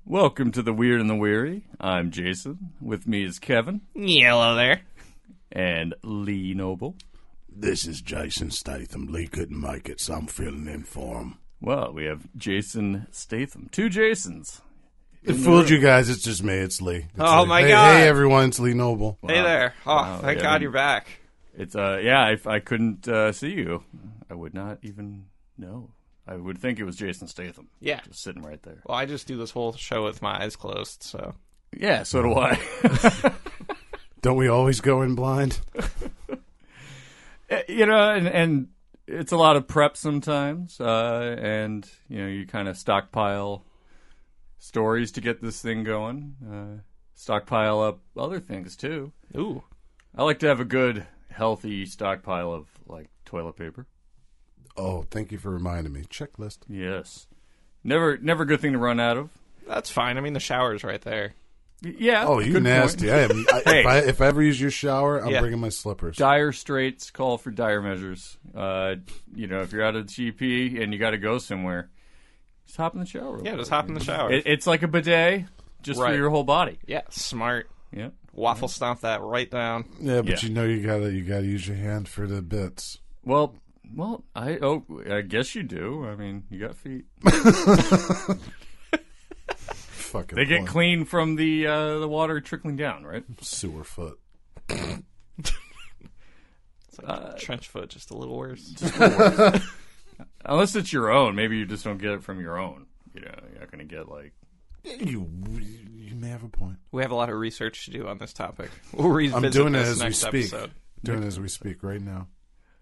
Welcome to the Weird and the Weary. I'm Jason. With me is Kevin. Hello there. And Lee Noble. This is Jason Statham. Lee couldn't make it, so I'm filling in for him. Well, we have Jason Statham. Two Jasons. It fooled you guys. It's just me. It's Lee. Lee. My God. Hey, everyone. It's Lee Noble. Hey there. Oh, thank God you're back. It's, if I couldn't see you, I would not even know. I would think it was Jason Statham. Yeah. Just sitting right there. Well, I just do this whole show with my eyes closed, so. Yeah, so do I. Don't we always go in blind? And it's a lot of prep sometimes, and you kind of stockpile stories to get this thing going. Stockpile up other things too. Ooh. I like to have a good, healthy stockpile of like toilet paper. Oh, thank you for reminding me. Checklist. Yes, never a good thing to run out of. That's fine. I mean, the shower's right there. Yeah. Oh, you good nasty. point. If I ever use your shower, I'm bringing my slippers. Dire straits call for dire measures. If you're out of GP and you got to go somewhere, just hop in the shower. Yeah, just hop in the shower. It's like a bidet, just for your whole body. Yeah, smart. Yeah. Waffle stomp that right down. Yeah, but you gotta use your hand for the bits. Well, I guess you do. I mean, you got feet. Fucking they get clean from the water trickling down, right? Sewer foot. It's like trench foot, just a little worse. Unless it's your own. Maybe you just don't get it from your own. You're not going to get like... You may have a point. We have a lot of research to do on this topic. We'll revisit I'm doing it this as we next speak. episode. Doing it as we speak right now.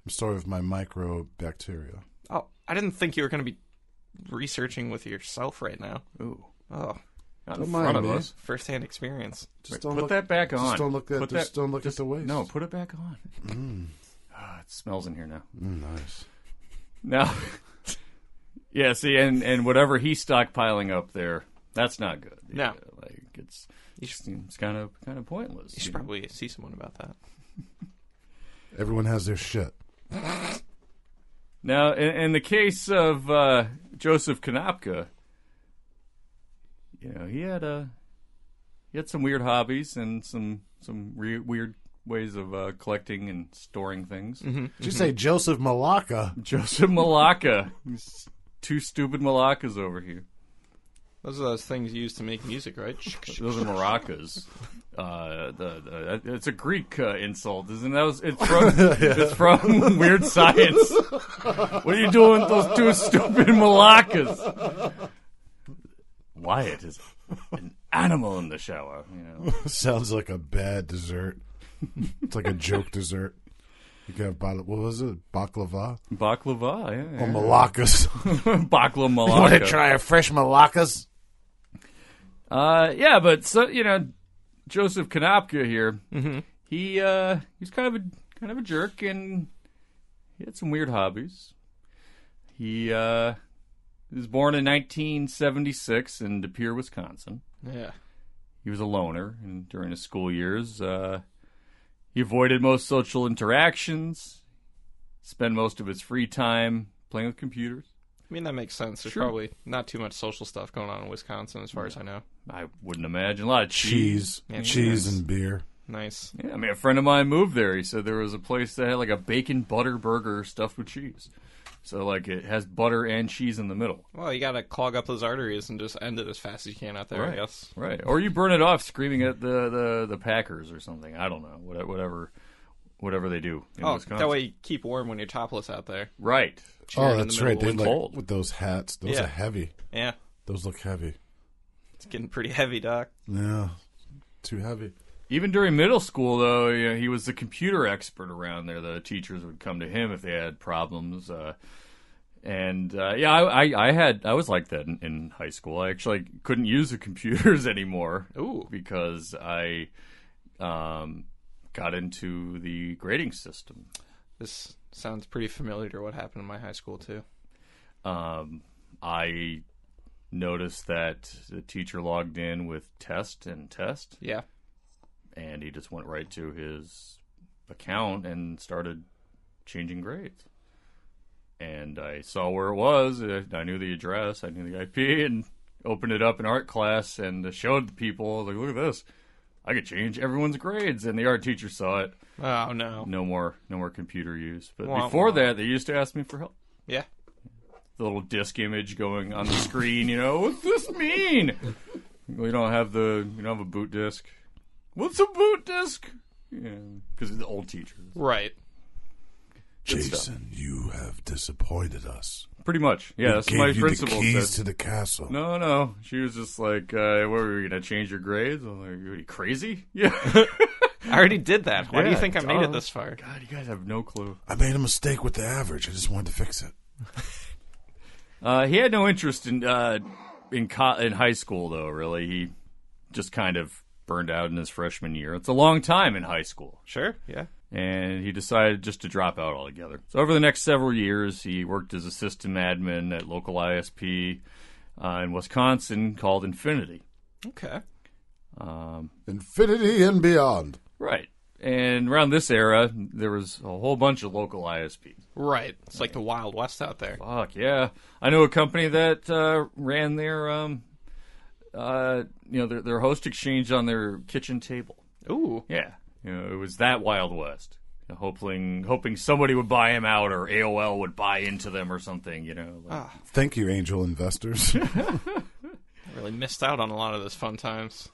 I'm starting with my microbacteria. Oh, I didn't think you were going to be researching with yourself right now. Ooh. Oh. Not Don't in mind front of me. us. First-hand experience. Put that back on. Just don't look at the waist. No, put it back on. It smells in here now. Nice. Now, yeah, see, and whatever he's stockpiling up there, that's not good. No. It's kind of pointless. You should probably see someone about that. Everyone has their shit. Now, in the case of Joseph Konopka, he had some weird hobbies and some weird ways of collecting and storing things. Mm-hmm. Did you say Joseph Malacca? Joseph Malacca. Two stupid Malaccas over here. Those are those things used to make music, right? Those are maracas. It's a Greek insult, isn't it? It's from Weird Science. What are you doing with those two stupid maracas? Wyatt is an animal in the shower. Sounds like a bad dessert. It's like a joke dessert. You can have what was it? Baklava? Baklava, yeah. Or malakas. Bakla malaka. You want to try a fresh malakas? But Joseph Konopka here. Mm-hmm. He's kind of a jerk, and he had some weird hobbies. He was born in 1976 in De Pere, Wisconsin. Yeah. He was a loner, and during his school years, he avoided most social interactions, spent most of his free time playing with computers. I mean, that makes sense. There's probably not too much social stuff going on in Wisconsin, as far as I know. I wouldn't imagine. A lot of Cheese. Yeah, cheese and beer. Nice. Yeah, I mean, a friend of mine moved there. He said there was a place that had like a bacon butter burger stuffed with cheese. So, like, it has butter and cheese in the middle. Well, you got to clog up those arteries and just end it as fast as you can out there, right. I guess. Right. Or you burn it off screaming at the Packers or something. I don't know. Whatever they do in Wisconsin. That way you keep warm when you're topless out there. Right. Oh, that's right. They cold. with those hats. Those are heavy. Yeah. Those look heavy. It's getting pretty heavy, Doc. Yeah. Too heavy. Even during middle school, though, he was the computer expert around there. The teachers would come to him if they had problems. I was like that in high school. I actually couldn't use the computers anymore. Ooh. Because I got into the grading system. This sounds pretty familiar to what happened in my high school, too. I noticed that the teacher logged in with test. Yeah. And he just went right to his account and started changing grades. And I saw where it was. I knew the address. I knew the IP. And opened it up in art class and showed the people, like, look at this. I could change everyone's grades. And the art teacher saw it. Oh, no. No more computer use. But Wah, before wah. that, they used to ask me for help. Yeah. The little disk image going on the screen, what's this mean? We don't have a boot disk. What's a boot disk? Yeah, because it's the old teachers. Right. Jason, you have disappointed us. Pretty much. Yeah, that's what my principal the keys said. to the castle. No. She was just like, what, were you going to change your grades? I'm like, are you crazy? Yeah. I already did that. Why do you Yeah, think I made it this far? God, you guys have no clue. I made a mistake with the average. I just wanted to fix it. He had no interest in high school, though, really. He just kind of burned out in his freshman year. It's a long time in high school. Sure, yeah. And he decided just to drop out altogether. So over the next several years, he worked as a system admin at local ISP in Wisconsin called Infinity. Okay. Infinity and beyond. Right. And around this era, there was a whole bunch of local ISPs. Right. It's like the Wild West out there. Fuck, yeah. I know a company that ran their their host exchange on their kitchen table. Ooh. Yeah. It was that Wild West. Hoping somebody would buy him out or AOL would buy into them or something, Thank you, angel investors. I really missed out on a lot of those fun times.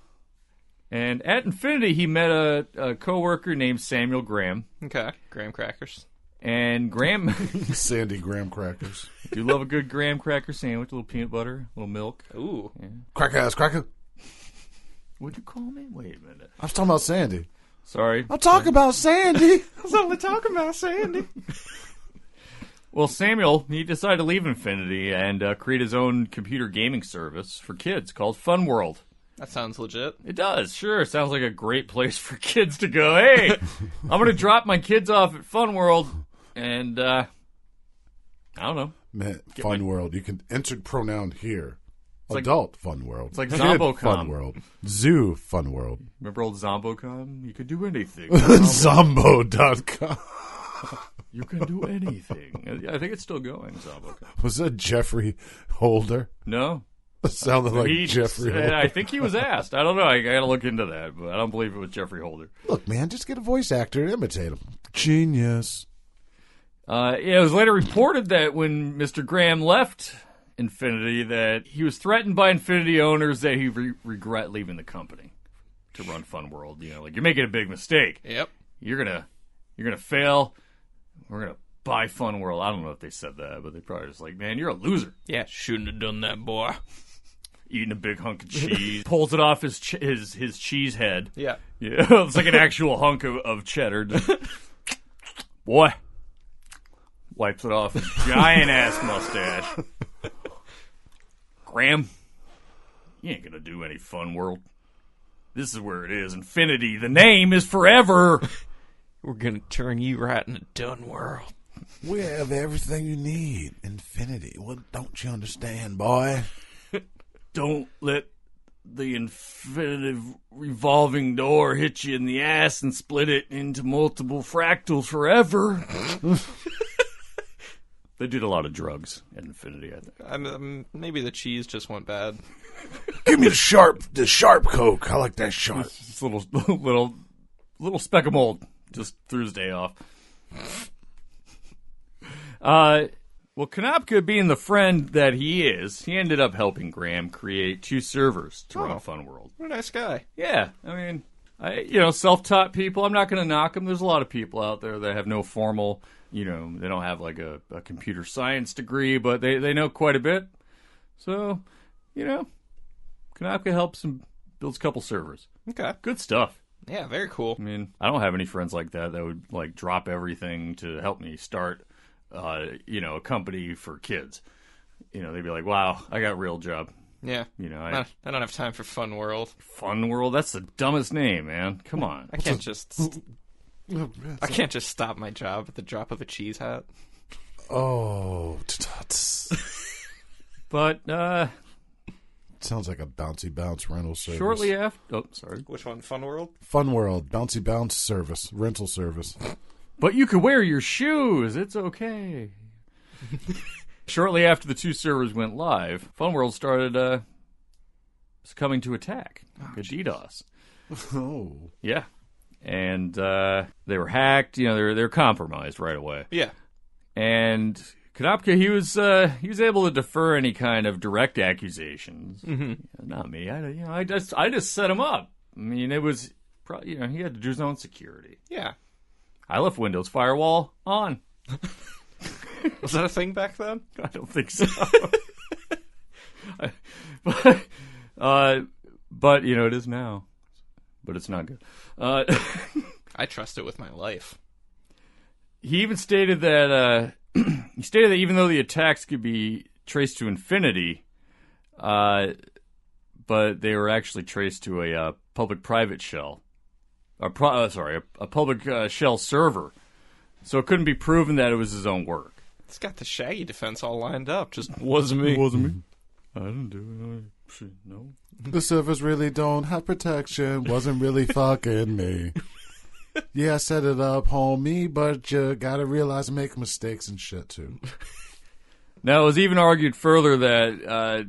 And at Infinity, he met a coworker named Samuel Graham. Okay. Graham crackers. And Graham... Sandy graham crackers. do love a good graham cracker sandwich, a little peanut butter, a little milk. Ooh. Yeah. Cracker. What'd you call me? Wait a minute. I was talking about Sandy. Sorry. I'm talking about Sandy. I was only talking about Sandy. Well, Samuel, he decided to leave Infinity and create his own computer gaming service for kids called Fun World. That sounds legit. It does, sure. Sounds like a great place for kids to go. Hey, I'm going to drop my kids off at Fun World, and, I don't know. Man, Fun World. You can insert pronoun here. like- Adult Fun World. It's like Kid Zombocom. Fun World. Zoo Fun World. Remember old Zombocom? You could do anything. Zombo.com. You can do anything. I think it's still going, Zombocom. Was that Jeffrey Holder? No? That sounded like Jeffrey Holder. I think he was asked. I don't know. I got to look into that, but I don't believe it was Jeffrey Holder. Look, man, just get a voice actor and imitate him. Genius. It was later reported that when Mr. Graham left Infinity, that he was threatened by Infinity owners that he regret leaving the company to run Fun World. Like, you're making a big mistake. Yep. You're gonna fail. We're gonna buy Fun World. I don't know if they said that, but they probably just like, man, you're a loser. Yeah, shouldn't have done that, boy. Eating a big hunk of cheese, pulls it off his cheese head. Yeah. Yeah, it's like an actual hunk of cheddar. Boy, wipes it off his giant ass mustache. Graham, you ain't gonna do any Fun World. This is where it is. Infinity. The name is forever. We're gonna turn you right in a done world. We have everything you need. Infinity. What don't you understand, boy? Don't let the infinitive revolving door hit you in the ass and split it into multiple fractals forever. They did a lot of drugs at Infinity, I think. Maybe the cheese just went bad. Give me the sharp Coke. I like that sharp. Just a little speck of mold just threw his day off. Well, Konopka, being the friend that he is, he ended up helping Graham create 2 servers to run Fun World. What a nice guy. Yeah, I mean, self-taught people, I'm not going to knock them. There's a lot of people out there that have no formal, they don't have like a computer science degree, but they know quite a bit. So, Konopka helps him builds a couple servers. Okay. Good stuff. Yeah, very cool. I mean, I don't have any friends like that would like drop everything to help me start, a company for kids. They'd be like, "Wow, I got a real job." Yeah. I don't have time for Fun World. Fun World. That's the dumbest name, man. Come on. I can't just stop my job at the drop of a cheese hat. Oh, but sounds like a bouncy bounce rental service. Shortly after, Which one? Fun World? Fun World, bouncy bounce service, rental service. But you could wear your shoes. It's okay. Shortly after the 2 servers went live, Fun World started was coming to attack, like a DDoS. Oh. Yeah. And they were hacked. You know, they're compromised right away. Yeah. And Konopka, he was able to defer any kind of direct accusations. Mm-hmm. Not me. I just set him up. I mean, it was probably, he had to do his own security. Yeah. I left Windows Firewall on. Was that a thing back then? I don't think so. But it is now. But it's not good. I trust it with my life. He even stated that even though the attacks could be traced to infinity, but they were actually traced to a public-private shell. A public shell server. So it couldn't be proven that it was his own work. It's got the Shaggy defense all lined up. Just wasn't me. Wasn't me. I didn't do it. No. The servers really don't have protection. Wasn't really fucking me. Yeah, I set it up, homie, but you gotta realize I make mistakes and shit, too. Now, it was even argued further that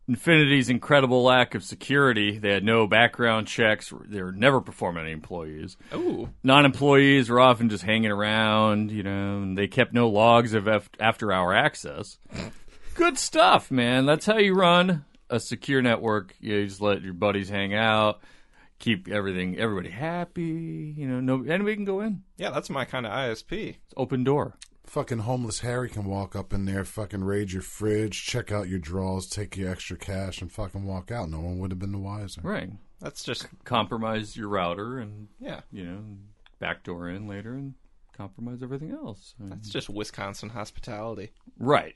Infinity's incredible lack of security, they had no background checks, they were never performing any employees. Ooh. Non-employees were often just hanging around, and they kept no logs of after-hour access. Good stuff, man. That's how you run a secure network. You just let your buddies hang out, keep everybody happy, anybody can go in. Yeah, that's my kind of ISP. It's open door. Fucking homeless Harry can walk up in there, fucking raid your fridge, check out your drawers, take your extra cash, and fucking walk out. No one would have been the wiser. Right. That's just Compromise your router and, yeah. Backdoor in later and compromise everything else. That's just Wisconsin hospitality. Right.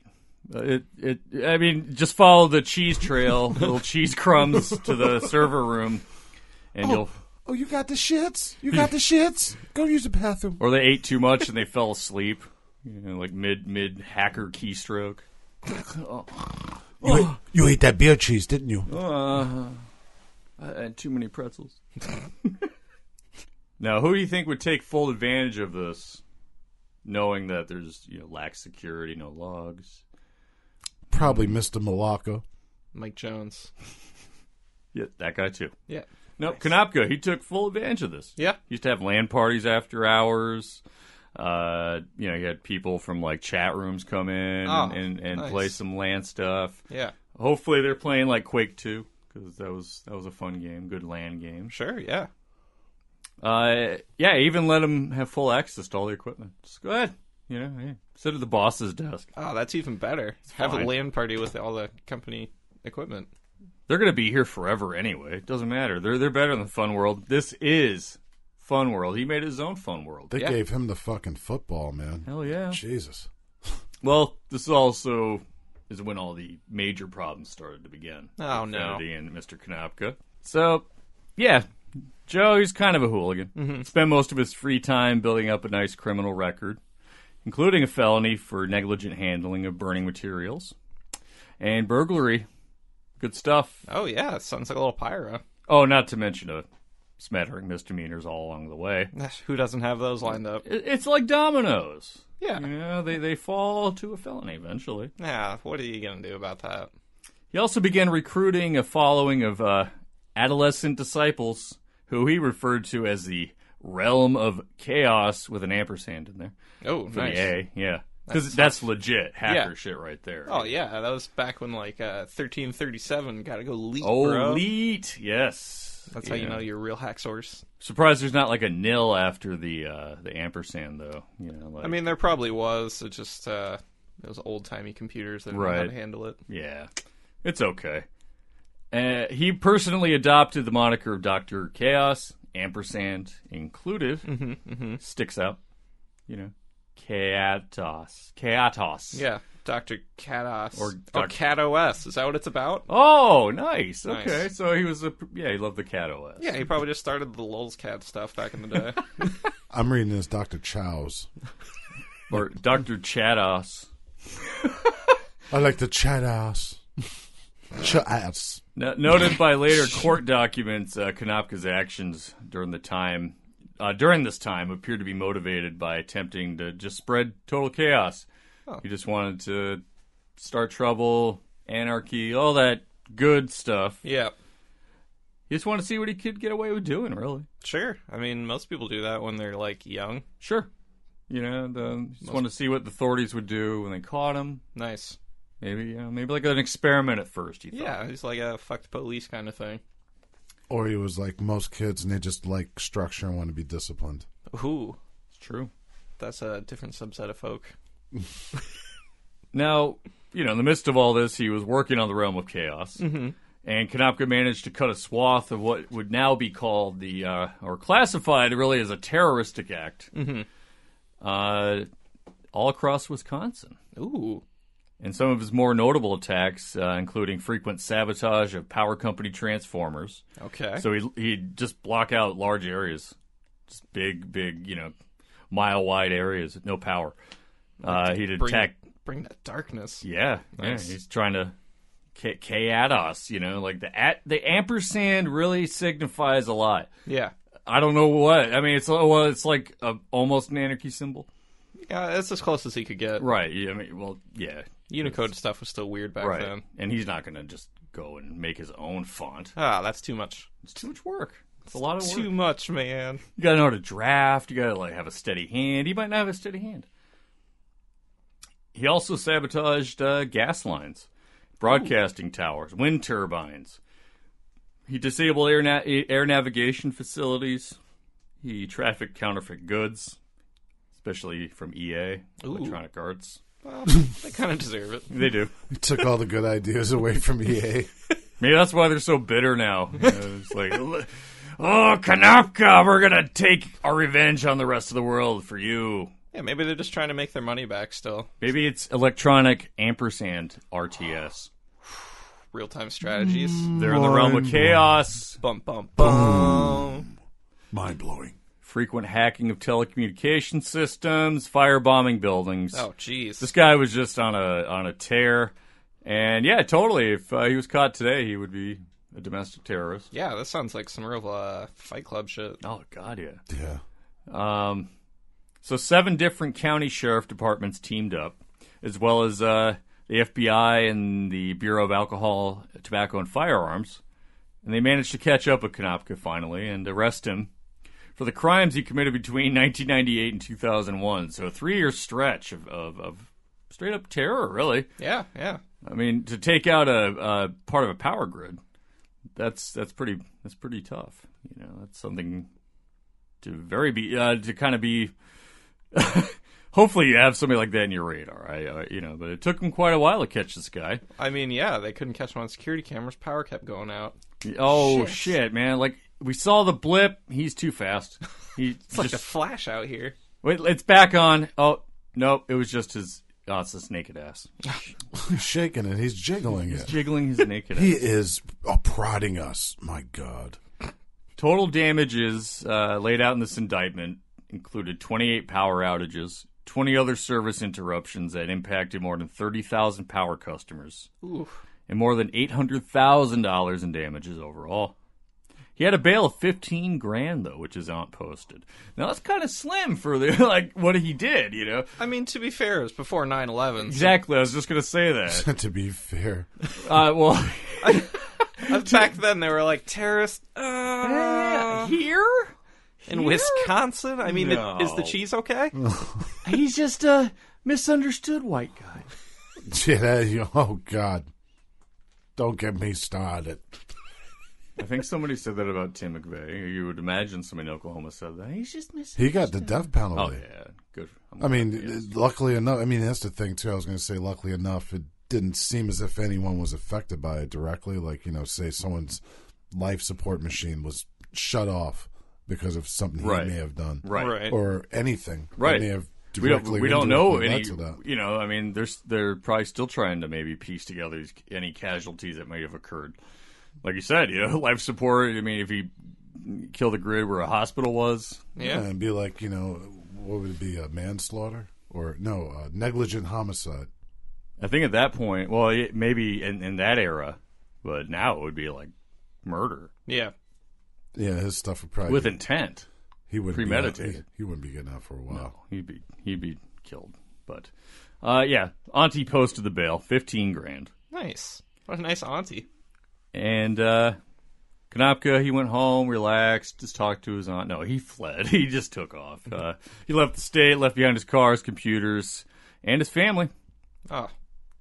Just follow the cheese trail, little cheese crumbs to the server room, and you'll... Oh, you got the shits? You got the shits? Go use the bathroom. Or they ate too much and they fell asleep. Like mid hacker keystroke. You ate that beer cheese, didn't you? I had too many pretzels. Now, who do you think would take full advantage of this, knowing that there's lack security, no logs? Probably Mr. Malacca. Mike Jones. Yeah, that guy too. Yeah. Nope, nice. Konopka, he took full advantage of this. Yeah. He used to have LAN parties after hours. You had people from chat rooms come in and nice. Play some LAN stuff. Yeah. Hopefully they're playing Quake 2 because that was a fun game, good LAN game. Sure, yeah. Even let them have full access to all the equipment. Just go ahead. Sit at the boss's desk. Oh, that's even better. Have a LAN party with all the company equipment. They're going to be here forever anyway. It doesn't matter. They're better than Fun World. This is Fun World. He made his own Fun World. They gave him the fucking football, man. Hell yeah. Jesus. Well, this also is when all the major problems started to begin. Oh, no. Infinity and Mr. Konopka. So, yeah. Joe, he's kind of a hooligan. Mm-hmm. Spent most of his free time building up a nice criminal record, including a felony for negligent handling of burning materials and burglary. Good stuff. Oh, yeah. It sounds like a little pyro. Oh, not to mention a smattering misdemeanors all along the way. Who doesn't have those lined up? It's like dominoes. Yeah. They fall to a felony eventually. Yeah, what are you going to do about that? He also began recruiting a following of adolescent disciples who he referred to as the realm of chaos with an ampersand in there. Oh, for nice. The A, yeah. Because that's legit hacker shit right there. Oh, yeah. That was back when, 1337 got to go leet, bro. Oh, leet. Yes. That's how you know you're a real hack source. Surprised there's not, a nil after the ampersand, though. There probably was. It just, those old-timey computers that didn't know how to handle it. Yeah. It's okay. He personally adopted the moniker of Dr. Chaos, ampersand included. Mm-hmm. Sticks out. Chatos. Yeah, Dr. Chatos. Or CatOS. Is that what it's about? Oh, nice. Okay, so he was he loved the CatOS. Yeah, he probably just started the lolscat stuff back in the day. I'm reading this Dr.Ch's. Or Dr. Chatos. I like the Chatos. Chatos. Noted by later court documents, Konopka's actions during this time appeared to be motivated by attempting to just spread total chaos. Oh. He just wanted to start trouble, anarchy, all that good stuff. Yeah. He just wanted to see what he could get away with doing, really. Sure. I mean, most people do that when they're, like, young. Sure. Just wanted to see what the authorities would do when they caught him. Nice. Maybe like an experiment at first, he thought. Yeah, he's like a fuck the police kind of thing. Or he was like most kids, and they just like structure and want to be disciplined. Ooh. It's true. That's a different subset of folk. Now, in the midst of all this, he was working on the Realm of Chaos. Mm-hmm. And Konopka managed to cut a swath of what would now be called or classified really as a terroristic act, all across Wisconsin. Ooh. And some of his more notable attacks, including frequent sabotage of power company transformers. Okay. So he'd just block out large areas, just big, mile-wide areas with no power. He'd attack... Bring that darkness. Yeah, nice. He's trying to... K-Ados, like the ampersand really signifies a lot. Yeah. I don't know what. I mean, it's like almost an anarchy symbol. Yeah, that's as close as he could get. Right. I mean, well, yeah. Unicode stuff was still weird back then. And he's not going to just go and make his own font. That's too much. It's too much work. It's a lot of work. Too much, man. You got to know how to draft. You got to have a steady hand. He might not have a steady hand. He also sabotaged gas lines. Broadcasting towers, wind turbines. He disabled air navigation facilities. He trafficked counterfeit goods, especially from EA, Electronic Arts. Well, they kind of deserve it. They do. He took all the good ideas away from EA. Maybe that's why they're so bitter now. It's like, oh, Konopka, we're going to take our revenge on the rest of the world for you. Yeah, maybe they're just trying to make their money back still. Maybe it's Electronic Ampersand RTS. Real-time strategies. They're in the realm of chaos. Bum, bum, bum. Mind-blowing. Frequent hacking of telecommunication systems, firebombing buildings. Oh, jeez. This guy was just on a tear. And yeah, totally. If he was caught today, he would be a domestic terrorist. Yeah, that sounds like some real Fight Club shit. Oh, God, yeah. Yeah. So 7 different county sheriff departments teamed up, as well as the FBI and the Bureau of Alcohol, Tobacco, and Firearms. And they managed to catch up with Konopka finally and arrest him for the crimes he committed between 1998 and 2001. So a 3-year stretch of straight-up terror, really. Yeah, yeah. I mean, to take out a part of a power grid, that's pretty tough. That's something to kind of be. Hopefully, you have somebody like that in your radar. But it took them quite a while to catch this guy. I mean, yeah, they couldn't catch him on security cameras. Power kept going out. Oh shit, man! Like we saw the blip. He's too fast. It's like a flash out here. Wait, it's back on. Oh no, it was just his. Oh, it's his naked ass. He's shaking it. He's jiggling it. He's jiggling his naked ass. He is prodding us. My God. Total damages laid out in this indictment included 28 power outages, 20 other service interruptions that impacted more than 30,000 power customers, and more than $800,000 in damages overall. He had a bail of $15,000 though, which is not posted. Now that's kind of slim for what he did, I mean, to be fair, it was before 9/11. Exactly, I was just gonna say that. To be fair, back then they were like terrorists. Here in Wisconsin. I mean, No. is the cheese okay? He's just a misunderstood white guy. Yeah, oh God, don't get me started. I think somebody said that about Tim McVeigh. You would imagine somebody in Oklahoma said that. He's just misunderstood. He got the death penalty. Oh, yeah. Good. I mean, luckily enough, that's the thing, too. I was going to say, luckily enough, it didn't seem as if anyone was affected by it directly. Like, say someone's life support machine was shut off because of something he may have done. Right. Or anything. Right. That may have we don't know led any. to that. I mean, they're probably still trying to maybe piece together any casualties that may have occurred. Like you said, life support. I mean, if he killed the grid where a hospital was, Yeah, and be like, what would it be, manslaughter? Or, no, negligent homicide. I think at that point, well, maybe in that era, but now it would be like murder. Yeah. Yeah, his stuff would probably with intent. He would premeditated. He wouldn't be getting out for a while. No, he'd be killed. But Auntie posted the bail, $15,000. Nice. What a nice auntie. And Konopka, he went home, relaxed, just talked to his aunt. No, he fled. He just took off. He left the state, left behind his cars, computers, and his family. Oh.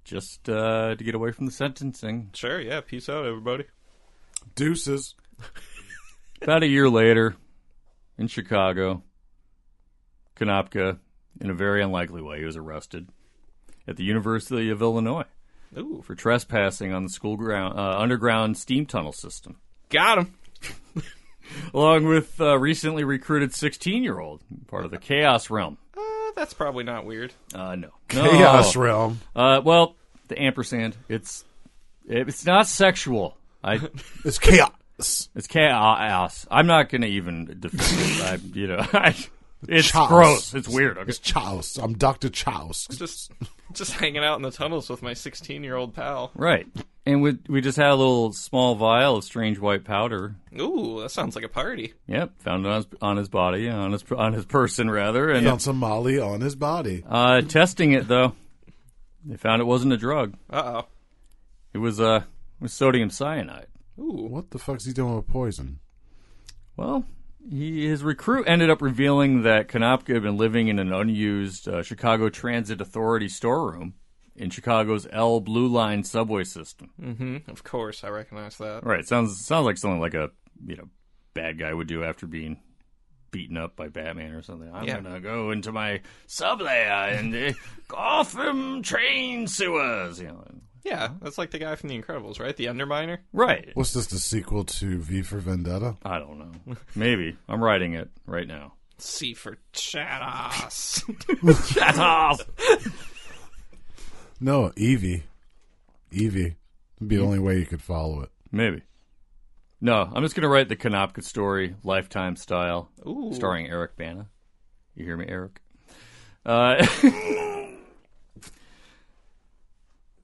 Just to get away from the sentencing. Sure, yeah. Peace out, everybody. Deuces. About a year later, in Chicago, Konopka, in a very unlikely way, he was arrested at the University of Illinois. Ooh. For trespassing on the school underground steam tunnel system. Got him. Along with recently recruited 16-year-old, part of the Chaos Realm. That's probably not weird. No. Chaos Realm. Well, the ampersand. It's not sexual. It's chaos. It's chaos. I'm not going to even defend it. It's Chaos. gross. It's weird. Okay? It's Chaos. I'm Dr.Ch. Just hanging out in the tunnels with my 16-year-old pal. Right. And we just had a little small vial of strange white powder. Ooh, that sounds like a party. Yep, found it on his body, on his person rather, and Found some Molly on his body. testing it though, they found it wasn't a drug. Uh-oh. It was sodium cyanide. Ooh. What the fuck's he doing with poison? Well, his recruit ended up revealing that Konopka had been living in an unused Chicago Transit Authority storeroom in Chicago's L Blue Line subway system. Mm-hmm. Of course, I recognize that. Right. Sounds like something like a bad guy would do after being beaten up by Batman or something. I'm gonna go into my sub layer and Gotham train sewers. Yeah, that's like the guy from The Incredibles, right? The Underminer? Right. What's this, the sequel to V for Vendetta? I don't know. Maybe. I'm writing it right now. C for Chatos. Chatos! No, Evie. Evie. Would be the only way you could follow it. Maybe. No, I'm just going to write the Konopka story, Lifetime style, Ooh. starring Eric Bana. You hear me, Eric?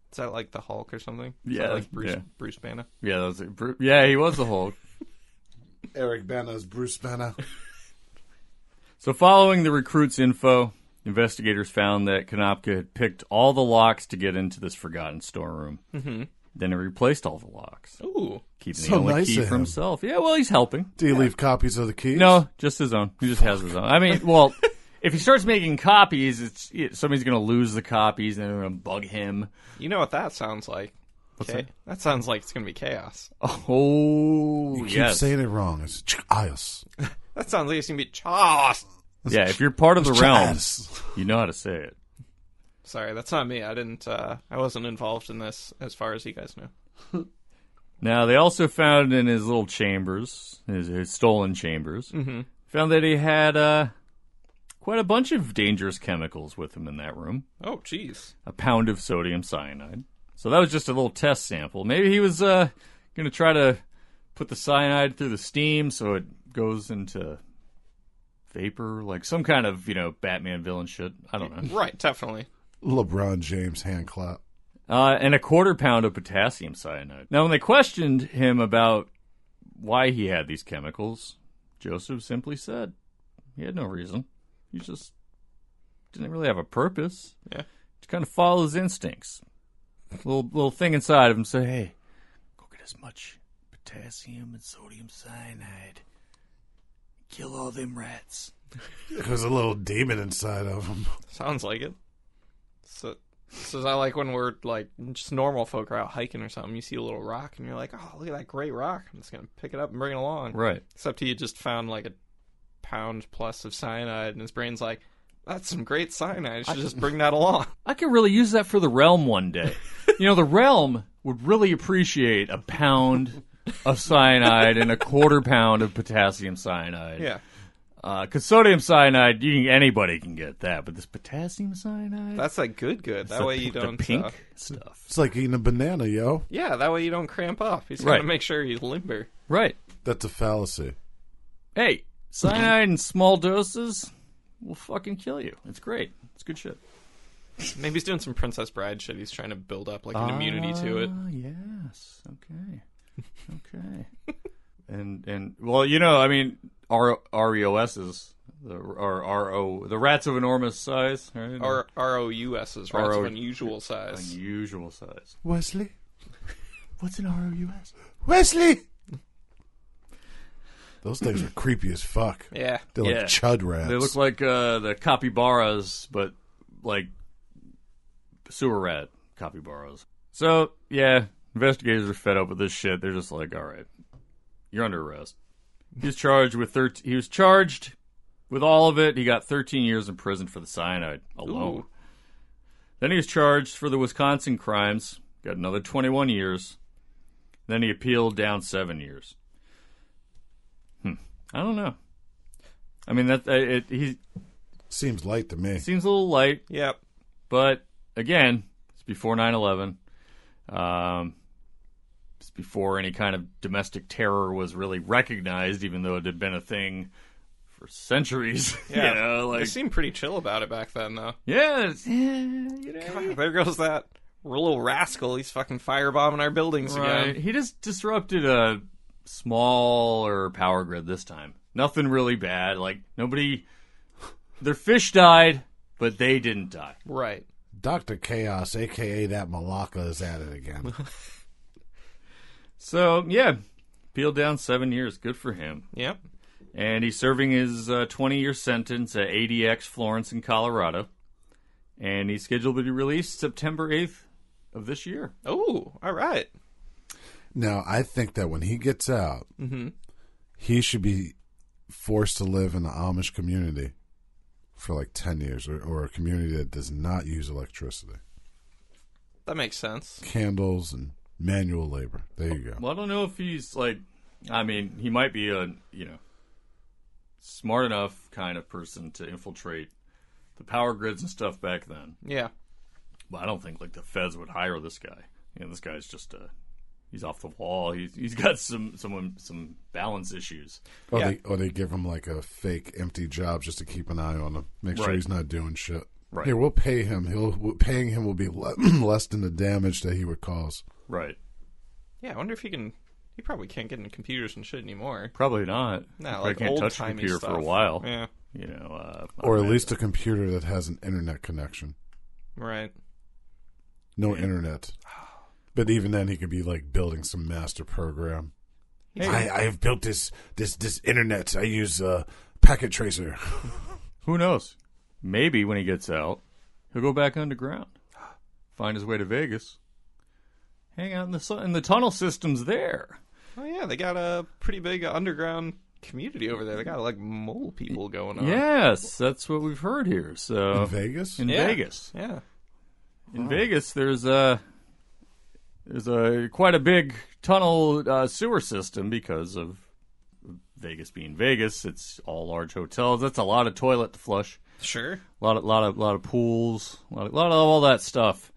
Is that like the Hulk or something? Yeah, like Bruce Banner? Yeah, that was it. Yeah, he was the Hulk. Eric Bana's Bruce Banner. So following the recruit's info, investigators found that Konopka had picked all the locks to get into this forgotten storeroom. Mm-hmm. Then he replaced all the locks. Ooh. Keeping So the only nice key of for him. himself. Yeah, well, he's helping. Do you leave copies of the keys? No, just his own. He just has his own. I mean, well, if he starts making copies, somebody's going to lose the copies and they're going to bug him. You know what that sounds like? What's that? That sounds like it's going to be chaos. Oh, You keep yes. saying it wrong. It's chaos. That sounds like it's going to be chaos. Yeah, if you're part of the realm, Chaos. you know how to say it. Sorry, that's not me. I wasn't involved in this as far as you guys know. Now, they also found in his little chambers, his stolen chambers, found that he had quite a bunch of dangerous chemicals with him in that room. Oh, jeez. A pound of sodium cyanide. So that was just a little test sample. Maybe he was going to try to put the cyanide through the steam so it goes into vapor, like some kind of, Batman villain shit. I don't know. Right, definitely. LeBron James hand clap. And a quarter pound of potassium cyanide. Now, when they questioned him about why he had these chemicals, Joseph simply said he had no reason. He just didn't really have a purpose. Yeah. Just kind of follow his instincts. Little thing inside of him said, hey, go get as much potassium and sodium cyanide. Kill all them rats. There's a little demon inside of him. Sounds like it. So is that like when we're like just normal folk are out hiking or something, you see a little rock and you're like, oh, look at that great rock. I'm just going to pick it up and bring it along. Right. Except he had just found like a pound plus of cyanide and his brain's like, that's some great cyanide. I should just bring that along. I could really use that for the realm one day. The realm would really appreciate a pound of cyanide and a quarter pound of potassium cyanide. Yeah. Because sodium cyanide, anybody can get that, but this potassium cyanide, That's like good. That way you don't... the pink stuff. It's like eating a banana, yo. Yeah, that way you don't cramp up. He's Right. got to make sure he's limber. Right. That's a fallacy. Hey, cyanide in small doses will fucking kill you. It's great. It's good shit. Maybe he's doing some Princess Bride shit. He's trying to build up like an immunity to it. Yes. Okay. And well, I mean, REOSs, the rats of enormous size, right? ROUSs, rats of unusual size. Unusual size. Wesley? What's an ROUS? Wesley! Those things are creepy as fuck. Yeah. They're like chud rats. They look like the capybaras, but like sewer rat capybaras. So, yeah, investigators are fed up with this shit. They're just like, all right, you're under arrest. He was charged with all of it. He got 13 years in prison for the cyanide alone. Ooh. Then he was charged for the Wisconsin crimes. Got another 21 years. Then he appealed down 7 years. I don't know. I mean, he seems light to me. Seems a little light. Yep. But, again, it's before 9/11. It's before any kind of domestic terror was really recognized, even though it had been a thing for centuries. Yeah. You know, like, They seemed pretty chill about it back then, though. yeah, God, there goes that little rascal. He's fucking firebombing our buildings right. again. He just disrupted a smaller power grid this time. Nothing really bad. Like, their fish died, but they didn't die. Right. Dr. Chaos, a.k.a. that Malacca, is at it again. So, yeah, peeled down 7 years. Good for him. Yep. And he's serving his 20-year sentence at ADX Florence in Colorado. And he's scheduled to be released September 8th of this year. Oh, all right. Now, I think that when he gets out, he should be forced to live in the Amish community for like 10 years, or a community that does not use electricity. That makes sense. Candles and manual labor. There you go. Well, I don't know if he's like, I mean, he might be a, smart enough kind of person to infiltrate the power grids and stuff back then. Yeah. But I don't think like the feds would hire this guy. This guy's just he's off the wall. He's got some balance issues. Or, Yeah. they give him like a fake empty job just to keep an eye on him. Make sure Right. he's not doing shit. Right. Here, we'll pay him. Paying him will be less than the damage that he would cause. Right. Yeah, I wonder if he probably can't get into computers and shit anymore. Probably not. No, Probably like can't touch a old-timey computer stuff. for a while. Yeah. Or at least a computer that has an internet connection. Right. No internet. But even then, he could be like building some master program. Hey. I have built this internet. I use packet tracer. Who knows? Maybe when he gets out, he'll go back underground, find his way to Vegas, hang out in the tunnel systems there. Oh, yeah, they got a pretty big underground community over there. They got, like, mole people going on. Yes, that's what we've heard here. So In Vegas? In Yeah. Vegas. Yeah. In Vegas, there's quite a big tunnel sewer system because of Vegas being Vegas. It's all large hotels. That's a lot of toilet to flush. Sure. A lot of pools. A lot of all that stuff.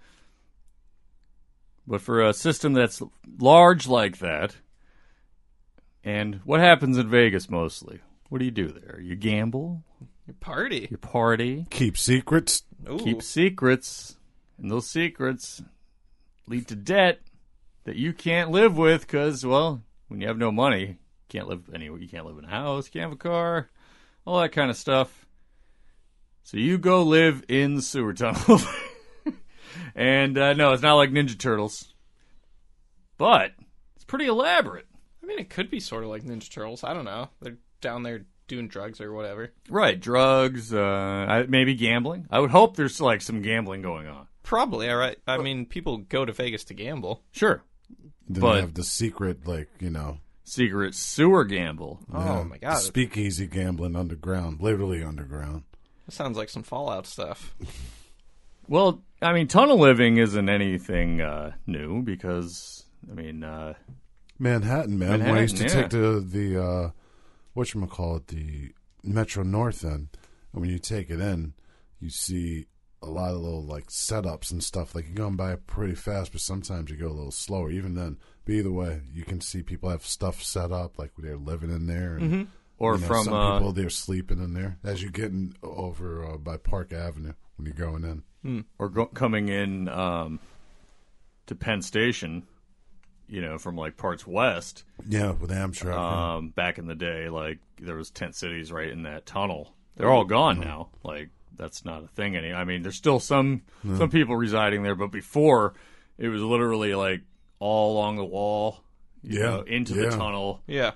But for a system that's large like that, and what happens in Vegas mostly? What do you do there? You gamble. Your party. You party. Keep secrets. Ooh. Keep secrets. And those secrets lead to debt that you can't live with because, well, when you have no money, you can't live anywhere. You can't live in a house, you can't have a car, all that kind of stuff. So you go live in the sewer tunnel. And no, it's not like Ninja Turtles. But it's pretty elaborate. I mean, it could be sort of like Ninja Turtles. I don't know. They're down there doing drugs or whatever. Right, drugs, maybe gambling. I would hope there's like some gambling going on. Probably, all right. I mean, people go to Vegas to gamble. Sure. Then But- they have the secret, Secret sewer gamble. Oh, my God. speakeasy gambling underground, literally underground. That sounds like some Fallout stuff. Well, I mean, tunnel living isn't anything new because, I mean, Manhattan, man. When I used to Manhattan, take the whatchamacallit, the Metro North End, and when you take it in, you see a lot of little, like, setups and stuff. Like, you're going by pretty fast, but sometimes you go a little slower. Even then, but either way, you can see people have stuff set up, like they're living in there. And, or from some people, they're sleeping in there. As you're getting over by Park Avenue when you're going in. coming in to Penn Station, from like parts west. Yeah, with Amtrak. Back in the day, like there was tent cities right in that tunnel. They're all gone now. Like that's not a thing any. I mean, there's still some people residing there, but before it was literally like all along the wall, into the tunnel. Yeah.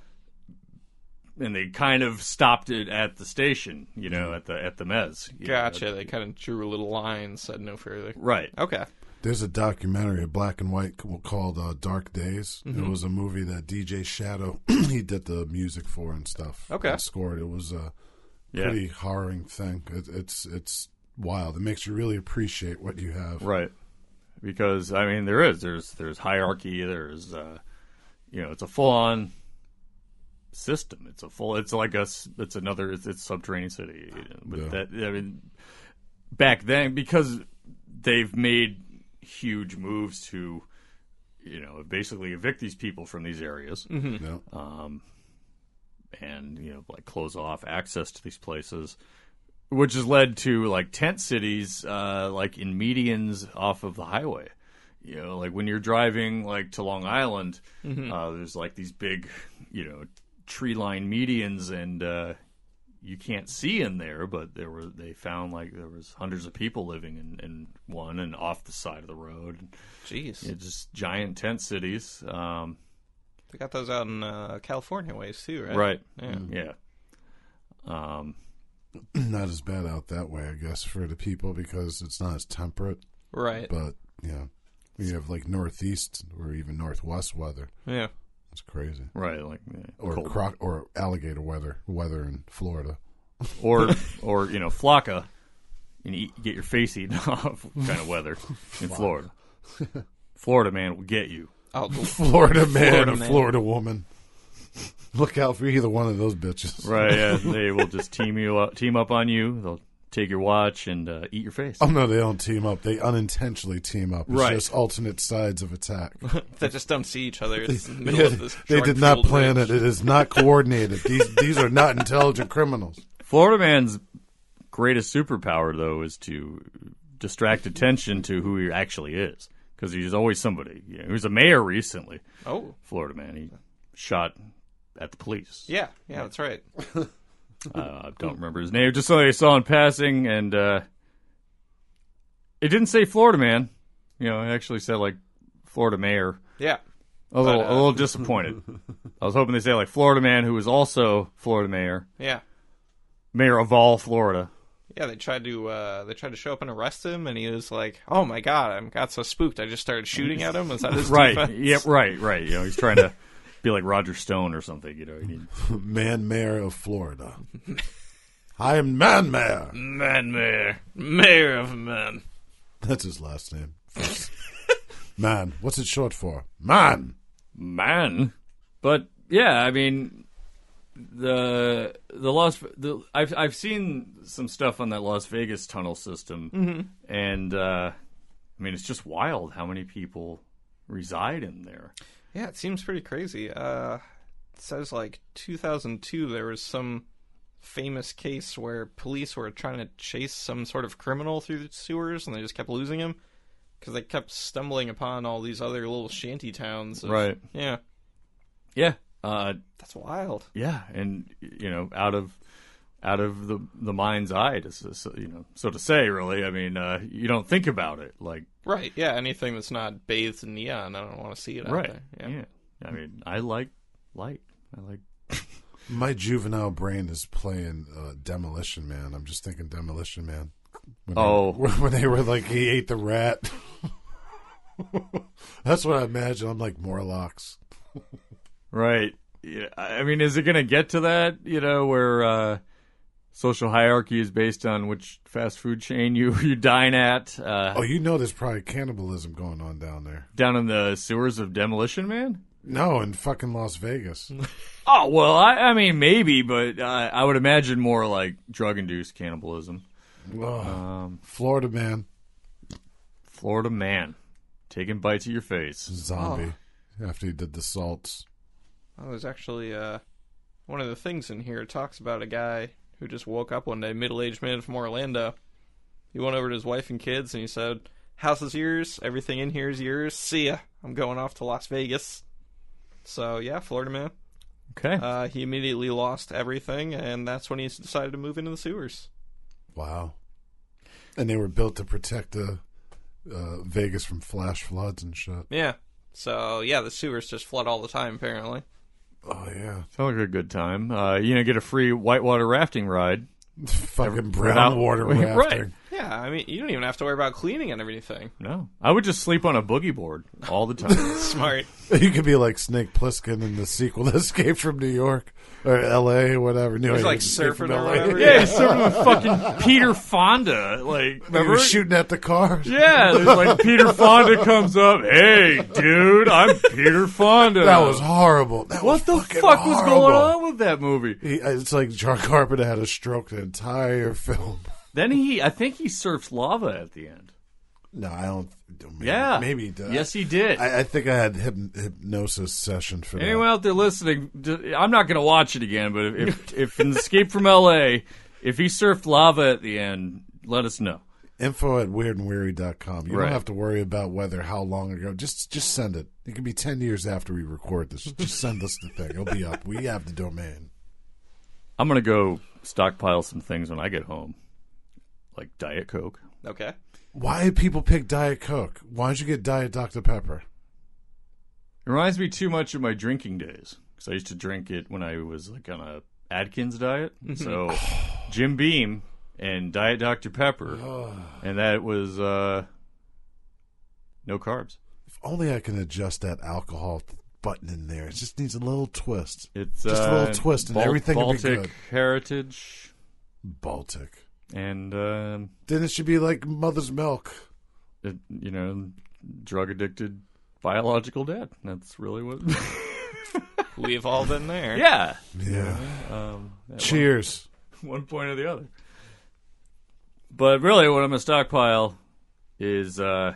they kind of stopped it at the station, you know, at the mez. Gotcha. They kind of drew a little line, said no further. Right. Okay. There's a documentary, a black and white, called Dark Days. Mm-hmm. It was a movie that DJ Shadow, he did the music for and stuff. Okay. And scored. It was a pretty harrowing thing. It's wild. It makes you really appreciate what you have. Right. Because, I mean, there's hierarchy, there's, you know, it's a full-on system. It's subterranean city. But that, I mean, back then, because they've made huge moves to, you know, basically evict these people from these areas, Mm-hmm. Yeah. and, you know, like close off access to these places, which has led to like tent cities, like in medians off of the highway. You know, like when you're driving like to Long Island, there's like these big, you know, tree-lined medians, and you can't see in there, but they found like there was hundreds of people living in one and off the side of the road. Jeez. You know, just giant tent cities. They got those out in California ways too, right? Right. Yeah. Yeah. Not as bad out that way, I guess, for the people because it's not as temperate. Right. But, yeah, you have like northeast or even northwest weather. Yeah. It's crazy. Right. Like Or alligator weather in Florida. or you know, flocka, and get your face eaten off kind of weather in Florida. Florida man will get you. Oh, Florida man Florida and man. Florida woman. Look out for either one of those bitches. Right, yeah. They will just team up on you. They'll take your watch and eat your face. Oh, no, they don't team up. They unintentionally team up. It's Right. just alternate sides of attack. they just don't see each other. It's in the middle of this They did not drug-fueled plan rage. it. It is not coordinated. These are not intelligent criminals. Florida man's greatest superpower, though, is to distract attention to who he actually is. Because he's always somebody. You know, he was a mayor recently. Oh. Florida man. He shot at the police. Yeah, that's right. I don't remember his name. Just something I saw in passing, and it didn't say Florida man. You know, it actually said like Florida mayor. Yeah. A little disappointed. I was hoping they say like Florida man who was also Florida mayor, Yeah. mayor of all Florida. Yeah, they tried to show up and arrest him, and he was like, "Oh my god, I got so spooked, I just started shooting at him." Was that his Right. defense? Yep. Right. You know, he's trying to be like Roger Stone or something. You know. Man mayor of Florida. I am man mayor. Man mayor. Mayor of men. That's his last name. Man. What's it short for? Man. But yeah, I mean, I've seen some stuff on that Las Vegas tunnel system, and I mean, it's just wild how many people reside in there. Yeah, it seems pretty crazy. It says like 2002 there was some famous case where police were trying to chase some sort of criminal through the sewers, and they just kept losing him because they kept stumbling upon all these other little shanty towns. Right. Yeah. Yeah. That's wild. Yeah, and you know, out of the mind's eye, so to say, really. I mean, you don't think about it, like Right. Yeah. Anything that's not bathed in neon, I don't want to see it right. out there. Yeah. I mean, I like light. I like. My juvenile brain is playing Demolition Man. I'm just thinking Demolition Man. When they were like, he ate the rat. That's what I imagine. I'm like Morlocks. Right. Yeah. I mean, is it going to get to that? You know, where social hierarchy is based on which fast food chain you dine at? You know, there's probably cannibalism going on down there. Down in the sewers of Demolition Man? No, in fucking Las Vegas. Oh well, I mean maybe, but I would imagine more like drug-induced cannibalism. Florida man, taking bites of your face. Zombie. After he did the salts. Oh, there's actually one of the things in here talks about a guy who just woke up one day, middle-aged man from Orlando. He went over to his wife and kids and he said, "House is yours. Everything in here is yours. See ya. I'm going off to Las Vegas." So yeah, Florida man. Okay. He immediately lost everything, and that's when he decided to move into the sewers. Wow. And they were built to protect Vegas from flash floods and shit. Yeah. So yeah, the sewers just flood all the time, apparently. Oh, yeah. Sounds like a good time. Get a free whitewater rafting ride. Fucking brown water rafting. Right. Yeah, I mean, you don't even have to worry about cleaning and everything. No. I would just sleep on a boogie board all the time. Smart. You could be like Snake Plissken in the sequel, Escape from New York or L.A. or whatever. He's like surfing or whatever. Yeah, he's surfing with fucking Peter Fonda. Like, Remember? He was shooting at the cars. Yeah, there's like Peter Fonda comes up. Hey, dude, I'm Peter Fonda. That was horrible. What the fuck was going on with that movie? It's like John Carpenter had a stroke the entire film. Then I think he surfs lava at the end. No, I don't. Maybe he did. Yes, he did. I think I had hypnosis session for that. Anyone out there listening, I'm not going to watch it again, but if in Escape from L.A., if he surfed lava at the end, let us know. info@weirdandweary.com. You don't have to worry about how long ago. Just send it. It could be 10 years after we record this. Just send us the thing. It'll be up. We have the domain. I'm going to go stockpile some things when I get home, like Diet Coke. Okay. Why did people pick Diet Coke? Why did you get Diet Dr. Pepper? It reminds me too much of my drinking days, because I used to drink it when I was like on a Atkins diet. So Jim Beam and Diet Dr. Pepper, and that was no carbs. If only I can adjust that alcohol button in there. It just needs a little twist. It's just a little twist, and everything will be good. Baltic heritage. Baltic. And then it should be like mother's milk. Drug addicted biological dad. That's really what we've all been there. Yeah. Cheers. One point or the other. But really, what I'm gonna stockpile is probably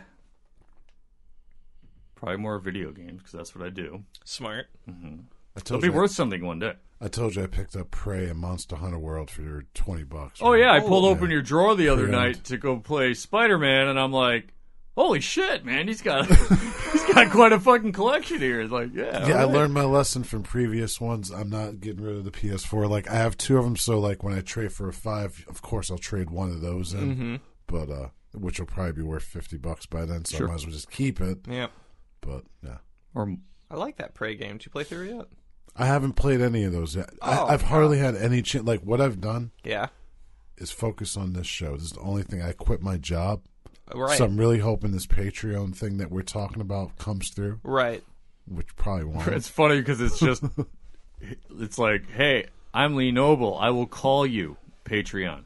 more video games, because that's what I do. Smart. Mm-hmm. It'll be worth something one day. I told you I picked up Prey and Monster Hunter World for $20. Right? Oh, yeah. I pulled open your drawer the other night to go play Spider-Man, and I'm like, holy shit, man. He's got quite a fucking collection here. It's like, yeah. Yeah, I learned my lesson from previous ones. I'm not getting rid of the PS4. Like, I have two of them, so, like, when I trade for a 5, of course, I'll trade one of those in. Mm-hmm. But, which will probably be worth $50 by then, so I might as well just keep it. Yeah. But, yeah. I like that Prey game. Did you play through it yet? I haven't played any of those yet. I've hardly had any chance. Like, what I've done is focus on this show. This is the only thing. I quit my job. Right. So I'm really hoping this Patreon thing that we're talking about comes through. Right. Which probably won't. It's funny because it's just, it's like, hey, I'm Lee Noble. I will call you, Patreon.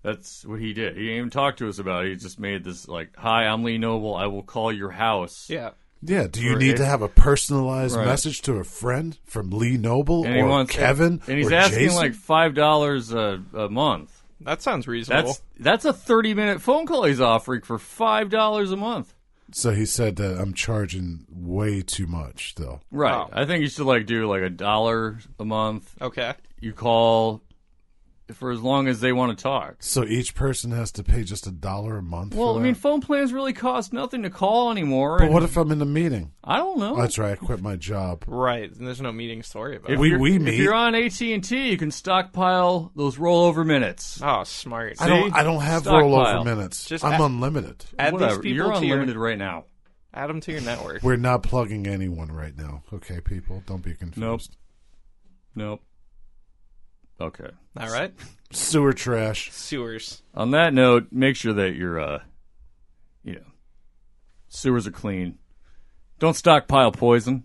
That's what he did. He didn't even talk to us about it. He just made this, like, hi, I'm Lee Noble. I will call your house. Yeah. Yeah, do you need to have a personalized message to a friend from Lee Noble or Kevin and he's or asking Jason? like $5 a month. That sounds reasonable. That's a 30-minute phone call he's offering for $5 a month. So he said that I'm charging way too much, though. Right. Oh. I think you should do like $1 a month. Okay. You call for as long as they want to talk. So each person has to pay just $1 a month? Well, for that? phone plans really cost nothing to call anymore. But what if I'm in a meeting? I don't know. Oh, that's right. I quit my job. Right. And there's no meetings to worry about. If we meet. If you're on AT&T, you can stockpile those rollover minutes. Oh, smart. I don't have rollover minutes. I'm unlimited. Add Whatever. these people You're to unlimited right now. Add them to your network. We're not plugging anyone right now. Okay, people? Don't be confused. Nope. Okay. All right. Sewer trash. Sewers. On that note, make sure that your, sewers are clean. Don't stockpile poison.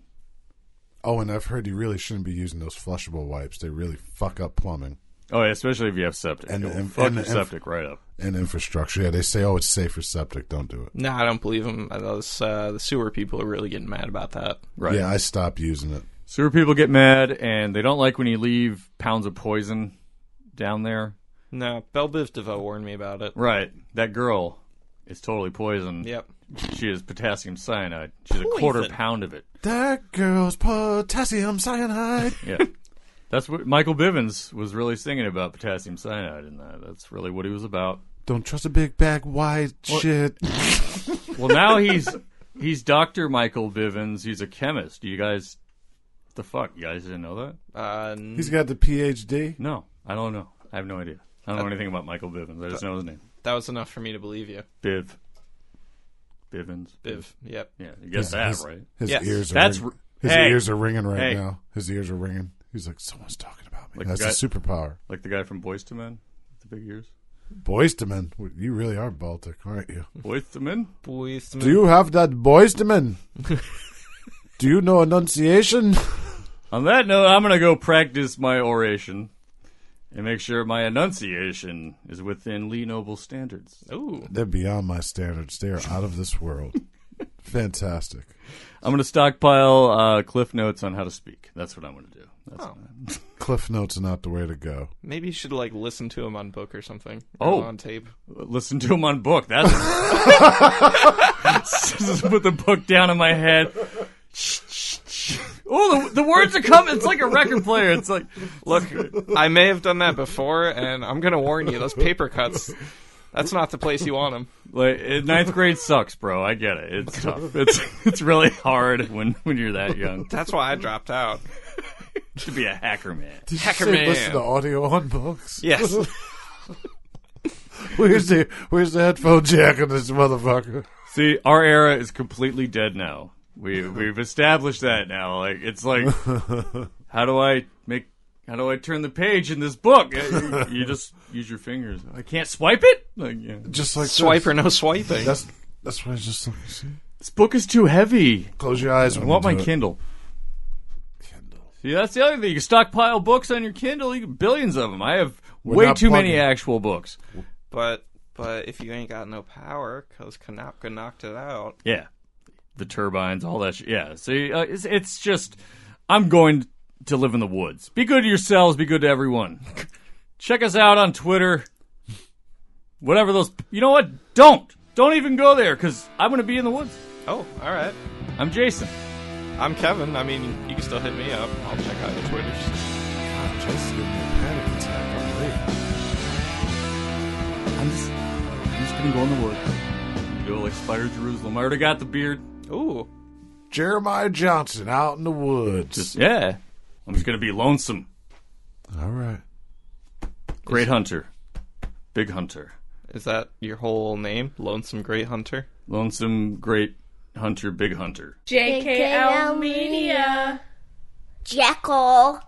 Oh, and I've heard you really shouldn't be using those flushable wipes. They really fuck up plumbing. Oh, yeah, especially if you have septic. And fuck your septic right up. And infrastructure. Yeah, they say, it's safe for septic. Don't do it. No, I don't believe them. The sewer people are really getting mad about that. Right. Yeah, I stopped using it. Sewer people get mad, and they don't like when you leave pounds of poison down there. No, Belle Biv DeVoe warned me about it. Right. That girl is totally poisoned. Yep. She is potassium cyanide. She's a quarter pound of it. That girl's potassium cyanide. Yeah. That's what Michael Bivins was really singing about, potassium cyanide, and that's really what he was about. Don't trust a big bag white shit. Well, now he's Dr. Michael Bivins. He's a chemist. You guys... The fuck? You guys didn't know that? He's got the PhD? No, I don't know. I have no idea. I don't know anything about Michael Bivins. I just know his name. That was enough for me to believe you. Bivins. Biv. Yep. Yeah, you guess that, right? His Yes. ears are... His Hey. ears are ringing right Hey. now. His ears are ringing. He's like, someone's talking about me. Like That's the a superpower. Like the guy from Boyz II Men with the big ears. Boys to men. You really are Baltic, aren't you? Boyz II Men? Boys, Do you have that boys to men? Do you know enunciation? On that note, I'm going to go practice my oration and make sure my enunciation is within Lee Noble standards. Ooh. They're beyond my standards. They are out of this world. Fantastic. I'm going to stockpile Cliff Notes on how to speak. That's what I'm going to do. That's Oh. Cliff Notes are not the way to go. Maybe you should like listen to him on book or something. Oh. Or on tape. Listen to him on book. That's just put the book down in my head. Oh, the words are coming. It's like a record player. It's like, Look, I may have done that before, and I'm gonna warn you, those paper cuts. That's not the place you want them. like ninth grade sucks, bro. I get it. It's tough. It's really hard when you're that young That's why I dropped out. to be a hacker man. Did you Hacker say man. listen to audio on books? Yes. Where's the headphone jack on this motherfucker? See, our era is completely dead now. We've established that now. Like it's like, how do I turn the page in this book? You just use your fingers. I can't swipe it. Like, yeah. Just like Swipe this. or no swiping. That's what I just like. See? This book is too heavy. Close your eyes. I When want you my do it. Kindle. Kindle. See, that's the other thing. You can stockpile books on your Kindle. You get billions of them. I have We're way not too many plugging. actual books. But if you ain't got no power, because Kanaka knocked it out. Yeah, the turbines, all that shit. Yeah, see, it's just, I'm going to live in the woods. Be good to yourselves. Be good to everyone. Check us out on Twitter. Whatever those, you know what? Don't even go there because I'm going to be in the woods. Oh, all right. I'm Jason. I'm Kevin. I mean, you can still hit me up. I'll check out your Twitters. God, just give me a panic attack already. I'm just going to go in the woods. Go like Spider Jerusalem. I already got the beard. Ooh. Jeremiah Johnson out in the woods. Yeah. I'm just going to be lonesome. All right. Great hunter. Big hunter. Is that your whole name? Lonesome Great Hunter? Lonesome, great hunter, big hunter. JKL Media. Jekyll.